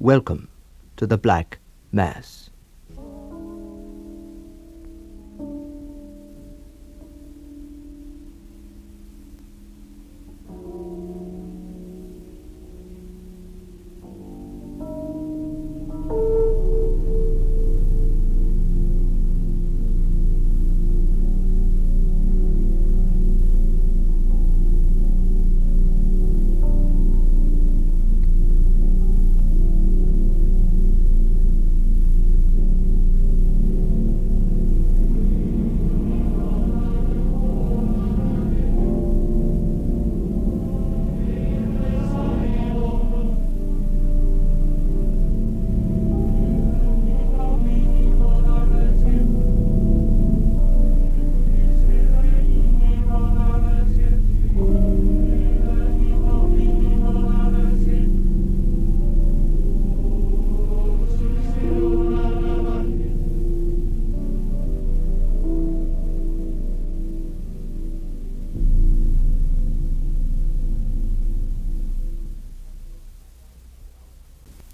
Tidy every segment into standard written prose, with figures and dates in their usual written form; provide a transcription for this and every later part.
Welcome to the Black Mass.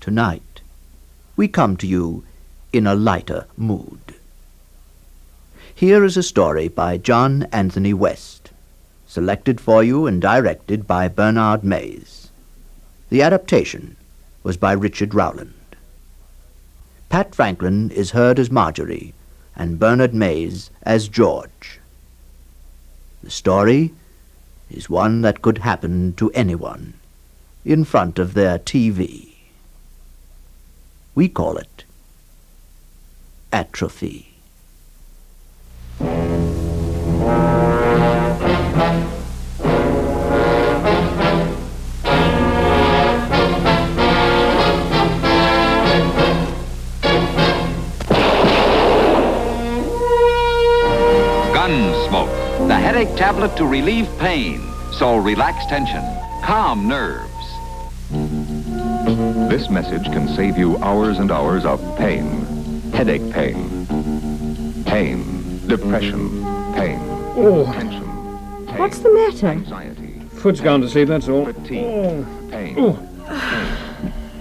Tonight, we come to you in a lighter mood. Here is a story by John Anthony West, selected for you and directed by Bernard Mays. The adaptation was by Richard Rowland. Pat Franklin is heard as Marjorie and Bernard Mays as George. The story is one that could happen to anyone in front of their TV. We call it Atrophy. Gunsmoke, the headache tablet to relieve pain. So relax tension, calm nerves. This message can save you hours and hours of pain. Headache pain. Pain. Depression. Pain. Tension. Pain. What's the matter? Anxiety. Foot's gone to sleep, that's all. Fatigue. Pain. Pain.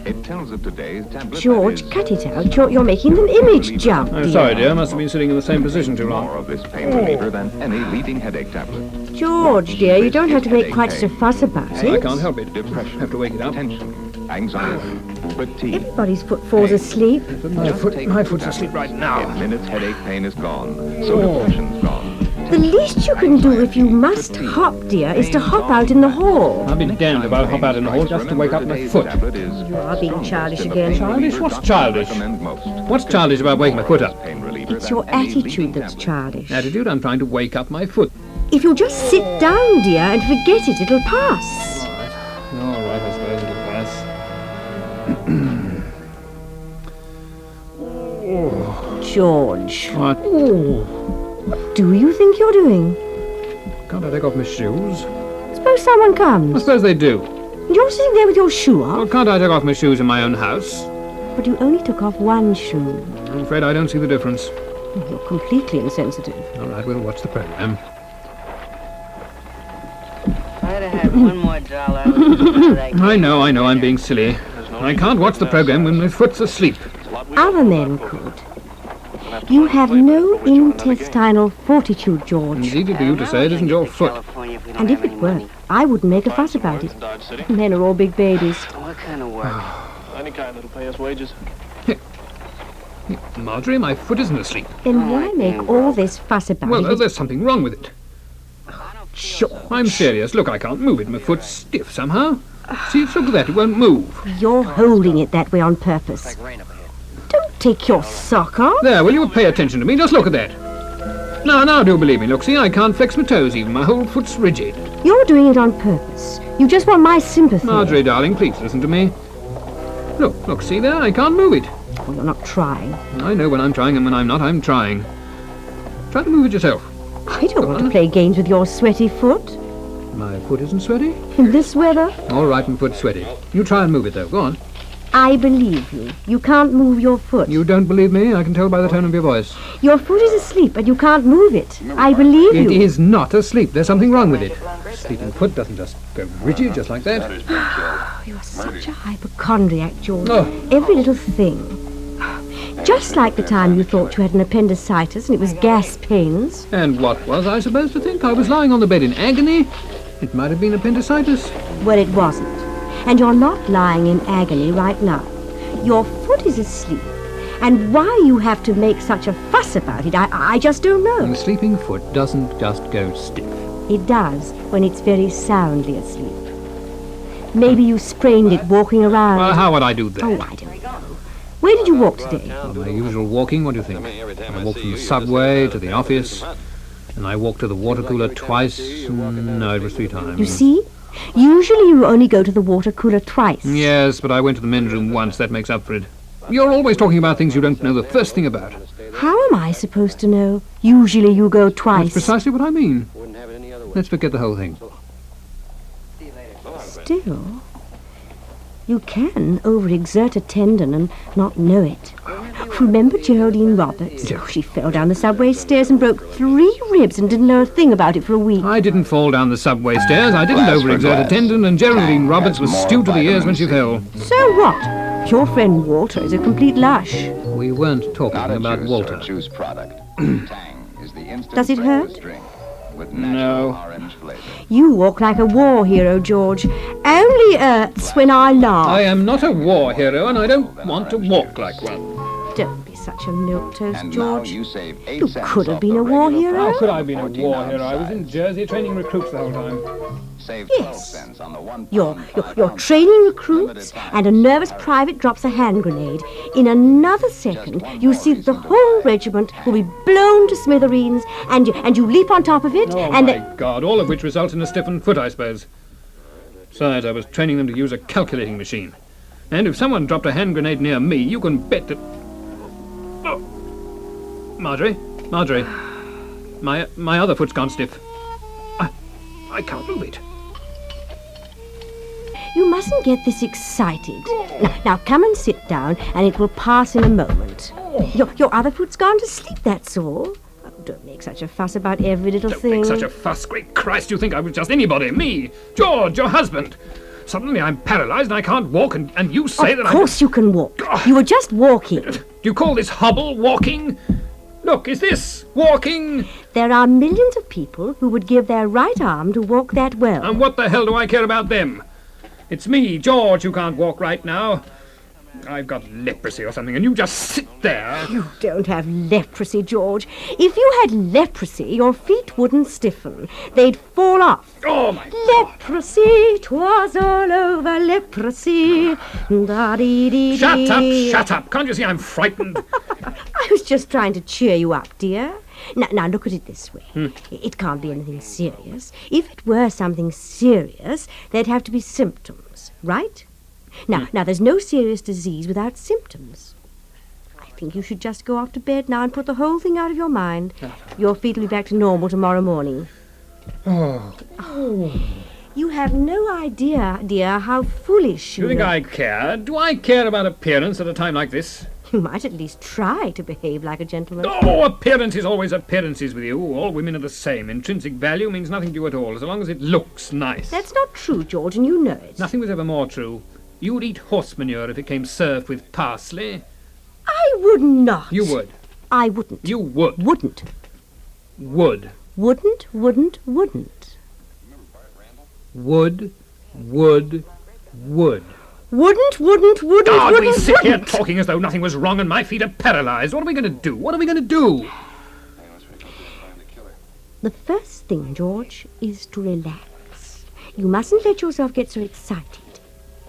It tells of today's tablet. George, cut it out. You're making an image jump. I'm sorry, dear. I must have been sitting in the same position too long. More of this pain reliever than any leading headache tablet. George, dear, you don't have to make quite such a fuss about I it. can't help it. Depression. Have to wake it up. Tension. Anxiety. Fatigue. Everybody's foot falls asleep. But my foot's asleep right now. In minutes, headache pain is gone. So depression's gone. The least you can do if you must hop, dear, is to hop out in the hall. I'll be damned if I'll hop out in the hall just to wake up my foot. You are being childish again. Childish? What's childish? What's childish about waking my foot up? It's your attitude that's childish. Attitude? I'm trying to wake up my foot. If you'll just sit down, dear, and forget it, it'll pass. All right, I suppose it'll pass. George, What? what do you think you're doing? Can't I take off my shoes? Suppose someone I comes. suppose they do. And you're sitting there with your shoe Well, off. can't I take off my shoes in my own house? But you only took off one shoe. I'm afraid I don't see the difference. You're completely insensitive. All right, we'll watch the program. I'd have had one more dollar. I know, I'm being silly. I can't watch the program when my foot's asleep. Other men could. You have no intestinal fortitude, George. It's easy for you to say it isn't your foot. And if it were, I wouldn't make a fuss about it. Men are all big babies. What kind of work? Any kind that'll pay us wages. Marjorie, my foot isn't asleep. Then why make all this fuss about Well, it? there's something wrong with it. Sure. I'm serious. Look, I can't move it. My foot's stiff somehow. See, look at that. It won't move. You're holding it that way on purpose. Don't take your sock off. There, will you pay attention to me? Just look at that. Now, do believe me. Look, see, I can't flex my toes even. My whole foot's rigid. You're doing it on purpose. You just want my sympathy. Marjorie, darling, please listen to me. Look, see there? I can't move it. Well, you're not trying. I know when I'm trying and when I'm not, I'm trying. Try to move it yourself. I don't want to play games with your sweaty foot. My foot isn't sweaty. In this weather, All right, my foot's sweaty. You try and move it, though. Go on. I believe you. You can't move your foot. You don't believe me? I can tell by the tone of your voice. Your foot is asleep and you can't move it. I believe It you. is not asleep. There's something wrong with it. Sleeping foot doesn't just go rigid just like that. You're such a hypochondriac, George. Oh. Every little thing. Just like the time you thought you had an appendicitis and it was gas pains. And what was I supposed to think? I was lying on the bed in agony. It might have been appendicitis. Well, it wasn't. And you're not lying in agony right now. Your foot is asleep. And why you have to make such a fuss about it, I just don't And know. the sleeping foot doesn't just go stiff. It does when it's very soundly asleep. Maybe you sprained it walking around. Well, how would I do that? Oh, I don't know. Where did you walk today? My usual walking, what do you think? I walked from the subway to the office, and I walked to the water cooler twice. No, it was 3 times. You see? Usually you only go to the water cooler twice. Yes, but I went to the men's room once. That makes up for it. You're always talking about things you don't know the first thing about. How am I supposed to know? Usually you go That's twice. precisely what I mean. Let's forget the whole thing. Still, you can overexert a tendon and not know it. Remember Geraldine Roberts? Oh, she fell down the subway stairs and broke 3 ribs and didn't know a thing about it for a week. I didn't fall down the subway stairs. I didn't Glass for overexert a glass. tendon, and Geraldine Tang Roberts has was more stewed to the ears when vitamin she C. fell. So what? Your friend Walter is a complete lush. We weren't talking Not a about juice Walter. or a juice product. Tang is the instant Does it hurt? breakfast drink with natural No. orange flavor. You walk like a war hero, George. Only hurts when I laugh. I am not a war hero, and I don't want to walk like one. Don't be such a milquetoast, And now George. you save 8 You cents could have off been the a war regular hero. price How could of I have been a 14 war ounce hero? I was in size. Jersey training recruits the whole time. Save Yes. 12 cents on the 1 You're pound, training recruits, and a nervous private drops a hand grenade. In another second, you see that the whole regiment will be blown to smithereens, and you leap on top of it, Oh, and my God, all of which results in a stiffened foot, I suppose. Besides, I was training them to use a calculating machine. And if someone dropped a hand grenade near me, you can bet that... Oh. Marjorie, my other foot's gone stiff. I can't move it. you mustn't get this excited. Now come and sit down, and it will pass in a moment. Your other foot's gone to sleep, that's all. Oh, don't make such a fuss about every little Don't thing. make such a fuss. Great Christ, you think I was just anybody? Me, George, your husband. Suddenly I'm paralyzed and I can't walk, and you say that Of course you can walk. You were just walking. Do you call this hobble walking? Look, is this walking? There are millions of people who would give their right arm to walk that well. And what the hell do I care about them? It's me, George, who can't walk right now. I've got leprosy or something, and you just sit there. You don't have leprosy, George. If you had leprosy, your feet wouldn't stiffen. They'd fall off. Oh, my... Leprosy, 'twas all over leprosy. Da-dee-dee-dee. Shut up. Can't you see I'm frightened? I was just trying to cheer you up, dear. Now look at it this way. It can't be anything serious. If it were something serious, there'd have to be symptoms, right? Now, there's no serious disease without symptoms. I think you should just go off to bed now and put the whole thing out of your mind. Your feet will be back to normal tomorrow morning. Oh. You have no idea, dear, how foolish Do you think I care? Do I care about appearance at a time like this? You might at least try to behave like a gentleman. Oh, appearance is always appearances with you. All women are the same. Intrinsic value means nothing to you at all, as long as it looks nice. That's not true, George, and you know it. Nothing was ever more true. You'd eat horse manure if it came served with parsley. I would not. You would. I wouldn't. You would. Wouldn't. Would. Wouldn't. Would. Would. Wouldn't. God, we wouldn't, sit here wouldn't. talking as though nothing was wrong and my feet are paralyzed. What are we going to do? What are we going to do? The first thing, George, is to relax. You mustn't let yourself get so excited.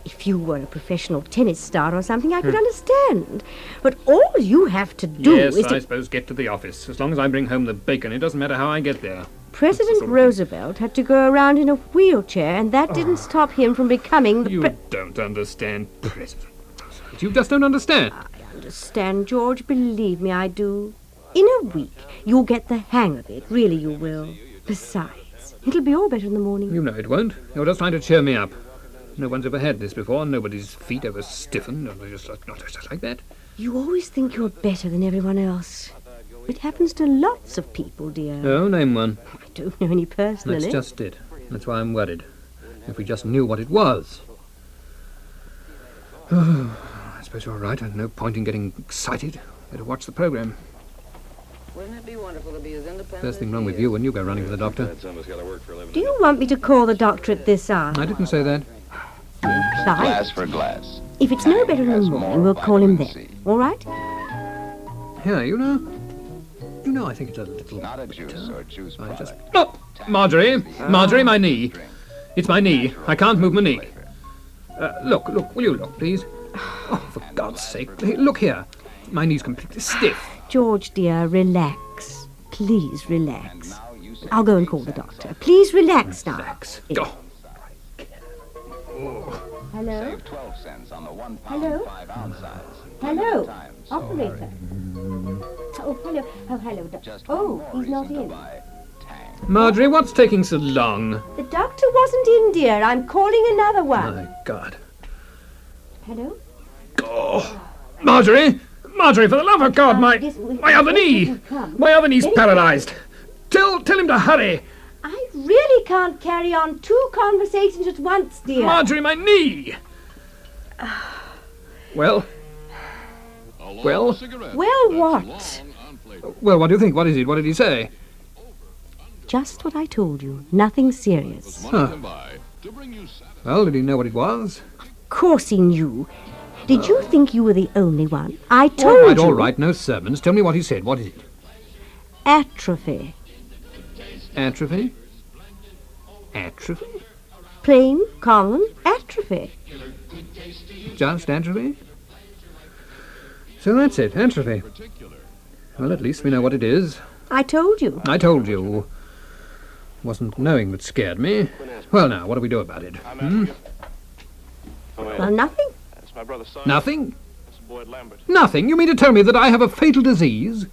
If you were a professional tennis star or something, I could understand. But all you have to do Yes, is I to... suppose get to the office. As long as I bring home the bacon, it doesn't matter how I get there. President Roosevelt had to go around in a wheelchair, and that didn't stop him from becoming the You don't understand, President Roosevelt. You just don't understand. I understand, George. Believe me, I do. In a week, you'll get the hang of it. Really, you will. Besides, it'll be all better in the morning. You know it won't. You're just trying to cheer me up. No one's ever had this before. Nobody's feet ever stiffened. Not just like that. You always think you're better than everyone else. It happens to lots of people, dear. Oh, name one. I don't know any personally. That's just it. That's why I'm worried. If we just knew what it was. Oh, I suppose you're right. There's no point in getting excited. Better watch the program. Wouldn't it be wonderful to be as independent First thing as wrong he with is? you when you go running to the doctor. Do you want me to call the doctor at this hour? I didn't say that. Imply. Glass for glass. If it's no better in the Has morning, more we'll call him vitamin then. C. All right? Here, you know, I think it's a little... Not a juice or juice I product. just... Oh! Marjorie! Marjorie, my knee. It's my knee. I can't move my knee. Look, will you look, please? Oh, for God's sake. Hey, look here. My knee's completely stiff. George, dear, relax. Please relax. I'll go and call the doctor. Please relax now. Relax. Yeah. Oh. Hello? Save 12 cents on the 1 Hello? pound 5 ounce size. Hello? Times. Operator. Oh, hello. Oh, hello. Just Oh, one more he's not reason to in. buy Tang. Marjorie, what's taking so long? The doctor wasn't in, dear. I'm calling another one. My God. Hello? Oh. Marjorie! Marjorie, for the love of God, my other knee! My other knee's paralyzed. Tell him to hurry. I really can't carry on 2 conversations at once, dear. Marjorie, my knee! Well? Well, what? Well, what do you think? What is it? What did he say? Just what I told you. Nothing serious. Huh. Well, did he know what it was? Of course he knew. Did you think you were the only one? I told All right, you. all right, no sermons. Tell me what he said. What is it? Atrophy. Atrophy? Atrophy? Plain, common atrophy. Just atrophy? So that's it, atrophy. Well, at least we know what it is. I told you. I told you. Wasn't knowing that scared me. Well, now, what do we do about it? Well, nothing. That's my brother Simon. Nothing? That's Boyd Lambert. Nothing? You mean to tell me that I have a fatal disease?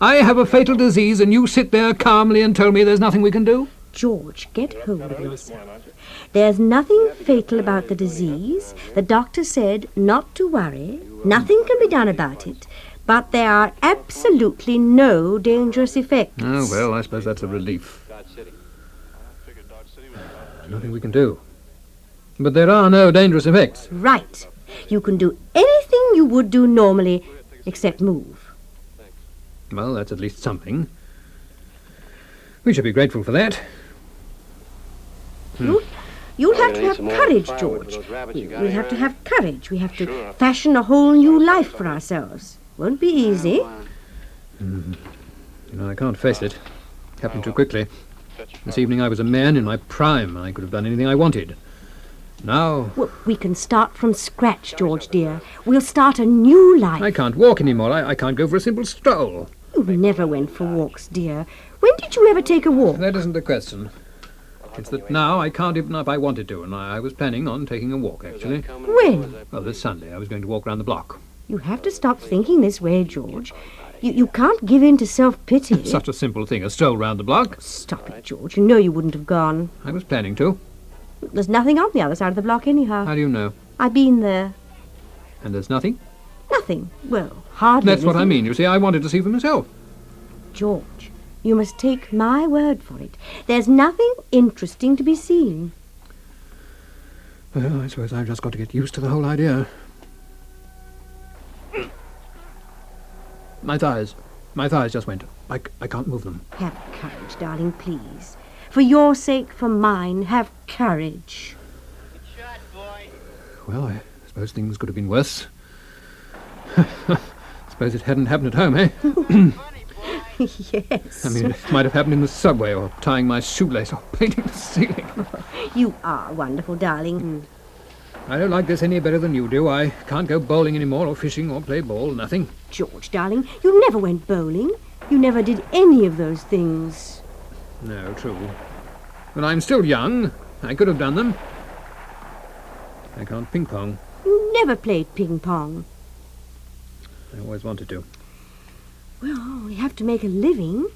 I have a fatal disease and you sit there calmly and tell me there's nothing we can do? George, get hold of yourself. There's nothing fatal about the disease. The doctor said not to worry. Nothing can be done about it. But there are absolutely no dangerous effects. Oh, well, I suppose that's a relief. Dodge City. I figured Dodge City was about Nothing we can do. But there are no dangerous effects. Right. You can do anything you would do normally, except move. Well, that's at least something. We should be grateful for that. You'll have to need have some more courage, firewood for George. those rabbits you got We'll here, have to eh? have courage. We have to Sure. fashion a whole new life for ourselves. Won't be easy. You know, I can't face it. Happened too quickly. This evening I was a man in my prime. I could have done anything I wanted. Now, Well, we can start from scratch, George, dear. We'll start a new life. I can't walk anymore. I can't go for a simple stroll. You never went for walks, dear. When did you ever take a walk? That isn't the question. It's that now I can't even if I wanted to, and I was planning on taking a walk, actually. When? Well, this Sunday I was going to walk round the block. You have to stop thinking this way, George. You can't give in to self-pity. Such a simple thing, a stroll round the block. Stop it, George. You know you wouldn't have gone. I was planning to. There's nothing on the other side of the block anyhow. How do you know? I've been there. And there's nothing? Nothing. Well, hardly That's what I anything. mean. You see, I wanted to see for myself. George, you must take my word for it. There's nothing interesting to be seen. Well, I suppose I've just got to get used to the whole idea. My thighs just went. I can't move them. Have courage, darling, please. For your sake, for mine, have courage. Shot, boy. Well, I suppose things could have been worse. Suppose it hadn't happened at home, eh? Yes. I mean, it might have happened in the subway, or tying my shoelace, or painting the ceiling. You are wonderful, darling. I don't like this any better than you do. I can't go bowling anymore, or fishing, or play ball, nothing. George, darling, you never went bowling. You never did any of those things. No, true. But I'm still young. I could have done them. I can't ping-pong. You never played ping-pong. I always wanted to. Well, we have to make a living.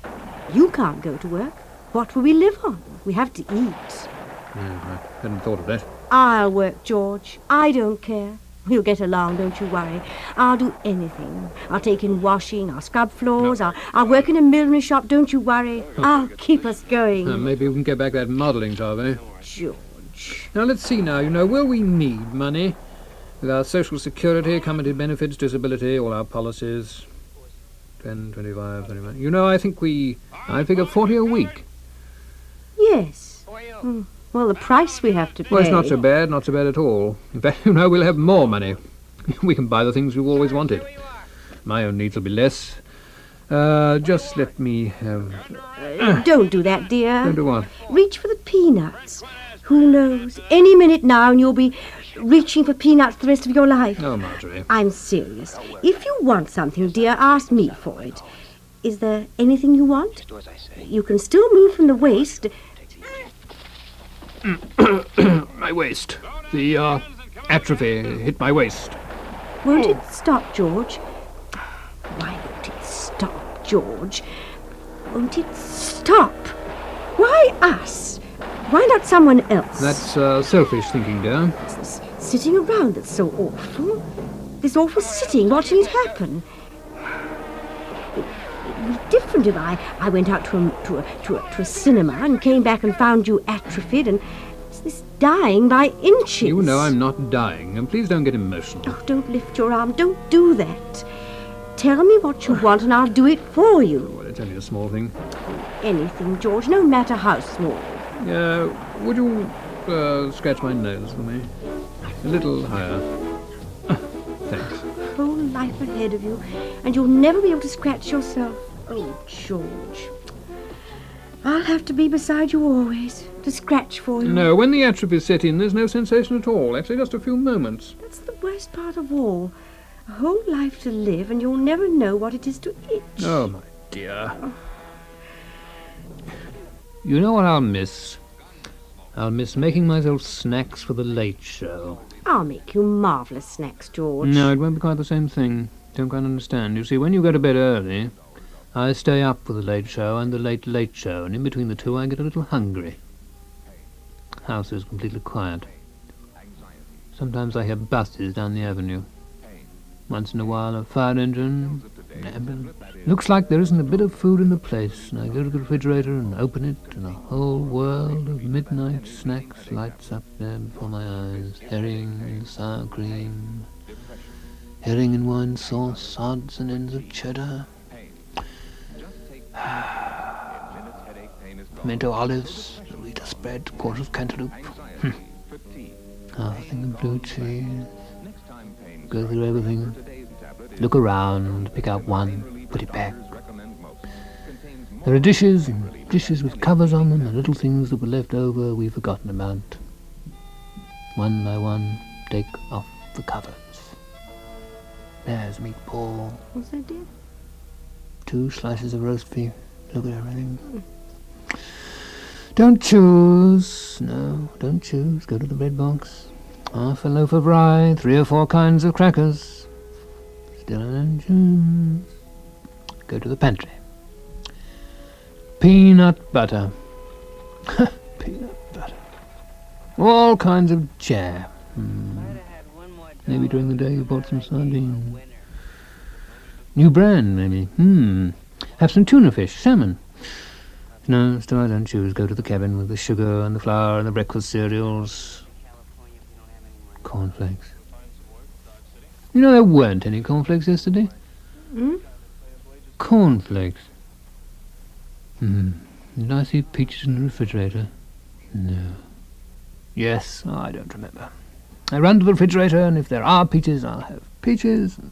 You can't go to work. What will we live on? We have to eat. No, I hadn't thought of that. I'll work, George. I don't care. We'll get along, don't you worry. I'll do anything. I'll take in washing, I'll scrub floors, I'll work in a millinery shop, don't you worry. I'll keep us going. Maybe we can get back that modelling job, eh? George. Now, let's see now. Will we need money? With our social security, company benefits, disability, all our policies. 10, 25, 31. I think I figure 40 a week. Yes. Well, the price we have to pay... Well, it's not so bad at all. In fact, we'll have more money. We can buy the things we've always wanted. My own needs will be less. Just let me have... Don't do that, dear. Don't do what? Reach for the peanuts. Who knows? Any minute now and you'll be reaching for peanuts the rest of your life. Oh, Marjorie. I'm serious. If you want something, dear, ask me for it. Is there anything you want? You can still move from the waist... My waist. The atrophy hit my waist. Won't it stop, George? Why won't it stop, George? Won't it stop? Why us? Why not someone else? That's selfish thinking, dear. It's this sitting around that's so awful. This awful sitting, watching it happen. It would be different if I went out to a cinema and came back and found you atrophied and this dying by inches. You know I'm not dying, and please don't get emotional. Oh, don't lift your arm. Don't do that. Tell me what you want and I'll do it for you. Well, it's only a small thing. Anything, George, no matter how small. Would you scratch my nose for me? A little higher. Thanks. Whole life ahead of you, and you'll never be able to scratch yourself. Oh, George. I'll have to be beside you always, to scratch for you. No, when the atrophy set in, there's no sensation at all. Actually, just a few moments. That's the worst part of all. A whole life to live, and you'll never know what it is to itch. Oh, my dear. You know what I'll miss? I'll miss making myself snacks for the late show. I'll make you marvellous snacks, George. No, it won't be quite the same thing. Don't quite understand. You see, when you go to bed early, I stay up for the late show and the late show, and in between the two I get a little hungry. House is completely quiet. Sometimes I hear buses down the avenue. Once in a while a fire engine, an ambulance. Looks like there isn't a bit of food in the place, and I go to the refrigerator and open it, and a whole world of midnight snacks lights up there before my eyes. Herring and sour cream, herring and wine sauce, odds and ends of cheddar, pimento olives, Rita spread, quarter of cantaloupe, half a thing of blue cheese. Go through everything, look around, pick out one, put it back. There are dishes and dishes with covers on them and little things that were left over we've forgotten about. One by one, take off the covers. There's meatball. What's that, dear? 2 slices of roast beef. Look at everything. Don't choose. No, don't choose. Go to the bread box. Half a loaf of rye, 3 or 4 kinds of crackers. Still an engine. Go to the pantry. Peanut butter. Peanut butter. All kinds of jam. Maybe during the day you bought some sardines. New brand, maybe. Have some tuna fish, salmon. No, still I don't choose. Go to the cabin with the sugar and the flour and the breakfast cereals. Cornflakes. You know there weren't any cornflakes yesterday? Cornflakes. Did I see peaches in the refrigerator? No. Yes, I don't remember. I run to the refrigerator, and if there are peaches, I'll have peaches, and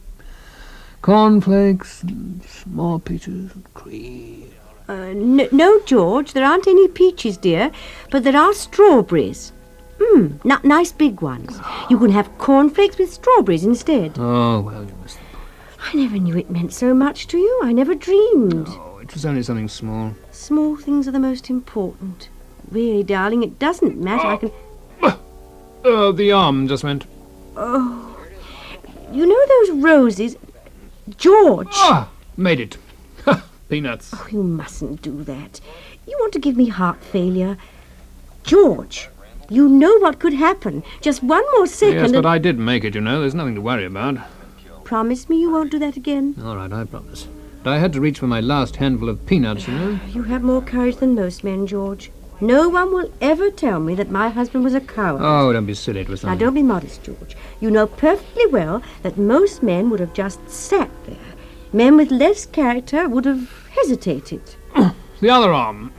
cornflakes, and more peaches, and cream. No, George, there aren't any peaches, dear, but there are strawberries. Nice big ones. You can have cornflakes with strawberries instead. Oh, well, you must... I never knew it meant so much to you. I never dreamed. Oh, it was only something small. Small things are the most important. Really, darling, it doesn't matter. I can... The arm just went... Oh. You know those roses... George! Ah! Made it. Peanuts. Oh, you mustn't do that. You want to give me heart failure. George, You know what could happen. Just one more second. Yes, and- but I did make it, you know. There's nothing to worry about. Promise me you won't do that again. All right, I promise. But I had to reach for my last handful of peanuts, you know. You have more courage than most men, George. No one will ever tell me that my husband was a coward. Oh, don't be silly. It was Now, something. don't be modest, George. You know perfectly well that most men would have just sat there. Men with less character would have hesitated. The other arm.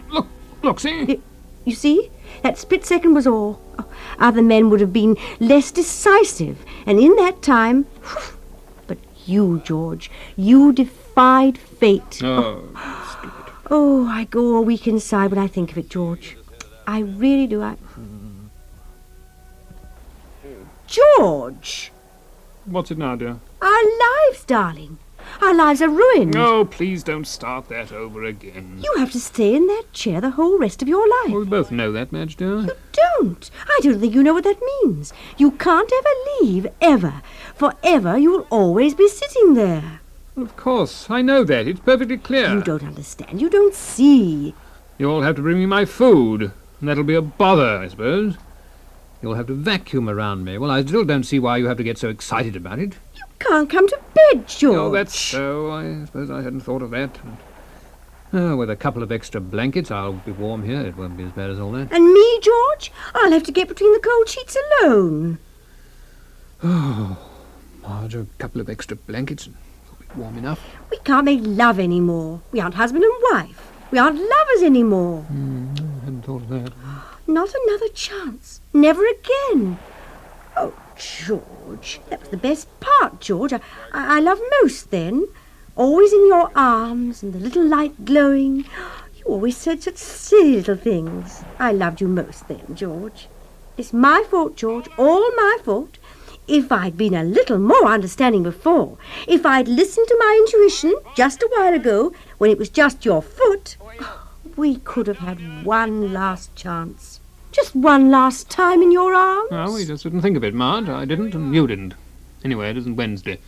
Look, see? You see? That split second was all. Oh, other men would have been less decisive. And in that time... But you, George, you defied fate. Oh, Oh, I go all weak inside when I think of it, George. I really do. George! what's it now, dear? Our lives, darling. Our lives are ruined. Oh, please don't start that over again. You have to stay in that chair the whole rest of your life. Well, we both know that, Madge, dear. You don't. I don't think you know what that means. You can't ever leave, ever. Forever you will always be sitting there. Of course, I know that. It's perfectly clear. You don't understand. You don't see. You'll have to bring me my food, and that'll be a bother, I suppose. You'll have to vacuum around me. Well, I still don't see why you have to get so excited about it. You can't come to bed, George. Oh, that's so. I suppose I hadn't thought of that. With a couple of extra blankets, I'll be warm here. It won't be as bad as all that. And me, George? I'll have to get between the cold sheets alone. Marge, a couple of extra blankets, and it'll be warm enough. We can't make love anymore. We aren't husband and wife. We aren't lovers anymore. I hadn't thought of that. Not another chance. Never again. Oh, George. That was the best part, George. I loved most then. Always in your arms and the little light glowing. You always said such silly little things. I loved you most then, George. It's my fault, George. All my fault. If I'd been a little more understanding before, if I'd listened to my intuition just a while ago, when it was just your foot, we could have had one last chance. Just one last time in your arms. Well, we just didn't think of it, Marge. I didn't, and you didn't. Anyway, it isn't Wednesday.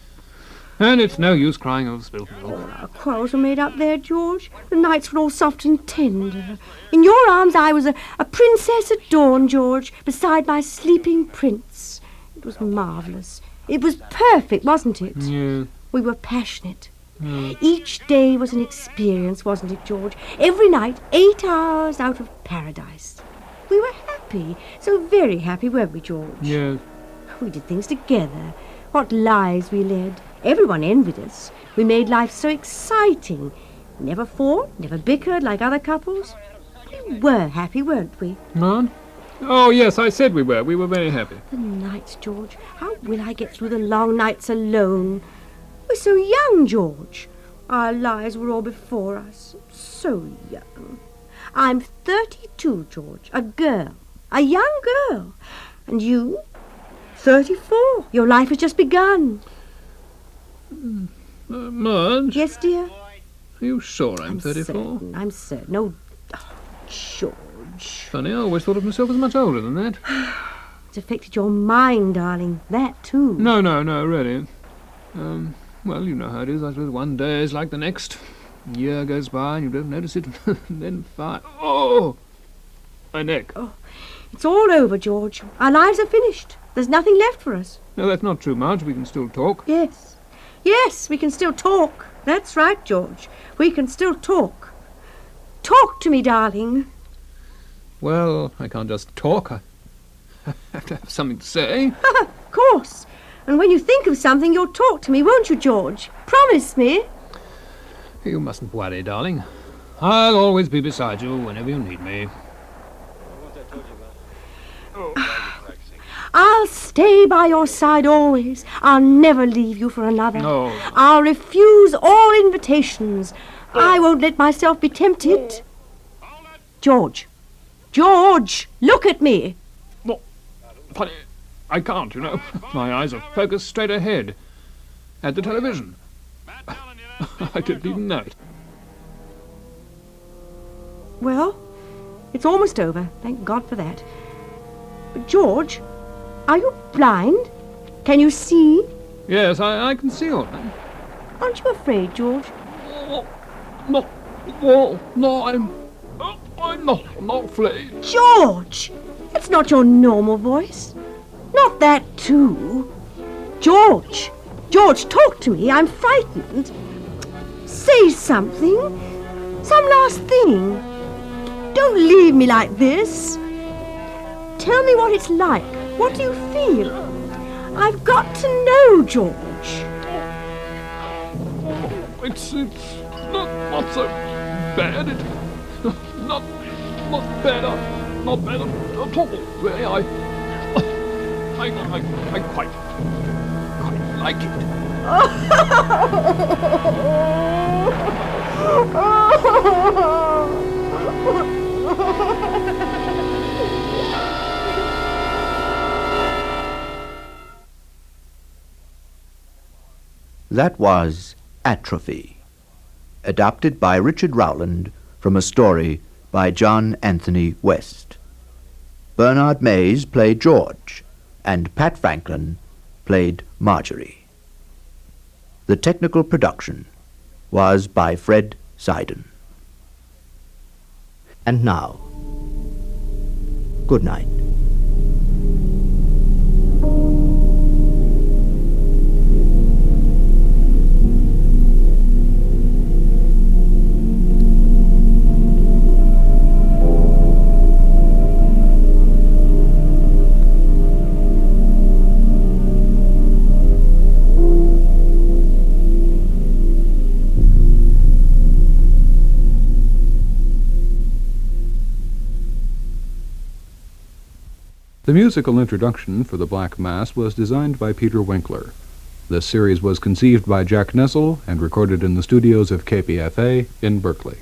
And it's no use crying over spilt milk. Our quarrels were made up there, George. The nights were all soft and tender. In your arms I was a princess at dawn, George, beside my sleeping prince. It was marvellous. It was perfect, wasn't it? Yeah. We were passionate. Each day was an experience, wasn't it, George? Every night, 8 hours out of paradise. We were happy, so very happy, weren't we, George? Yes. We did things together. What lives we led. Everyone envied us. We made life so exciting. Never fought, never bickered like other couples. We were happy, weren't we? Marge? Oh, yes, I said we were. We were very happy. The nights, George. How will I get through the long nights alone? We're so young, George. Our lives were all before us. So young. I'm 32, George. A girl. A young girl. And you? 34. Your life has just begun. Marge? Yes, dear? Are you sure I'm 34? I'm certain. Oh, George. Funny, I always thought of myself as much older than that. It's affected your mind, darling. That, too. No, really. Well, you know how it is. I suppose one day is like the next. A year goes by and you don't notice it. And then 5... Oh! My neck. Oh, it's all over, George. Our lives are finished. There's nothing left for us. No, that's not true, Marge. We can still talk. Yes. Yes, we can still talk. That's right, George. We can still talk. Talk to me, darling. Well, I can't just talk. I have to have something to say. Of course. And when you think of something, you'll talk to me, won't you, George? Promise me. You mustn't worry, darling. I'll always be beside you whenever you need me. I'll stay by your side always. I'll never leave you for another. No. I'll refuse all invitations. I won't let myself be tempted. George. George, look at me. Funny, I can't, you know. My eyes are focused straight ahead. At the television. I didn't even know it. Well, it's almost over. Thank God for that. But George, are you blind? Can you see? Yes, I can see all that. Aren't you afraid, George? No, I'm not afraid. George! It's not your normal voice. Not that, too. George! George, talk to me. I'm frightened. Say something. Some last thing. Don't leave me like this. Tell me what it's like. What do you feel? I've got to know, George. It's not so bad. Not bad. Not bad at all. Really, I quite like it. That was Atrophy, adapted by Richard Rowland from a story by John Anthony West. Bernard Mays played George, and Pat Franklin played Marjorie. The technical production was by Fred Seiden. And now, good night. The musical introduction for The Black Mass was designed by Peter Winkler. This series was conceived by Jack Nessel and recorded in the studios of KPFA in Berkeley.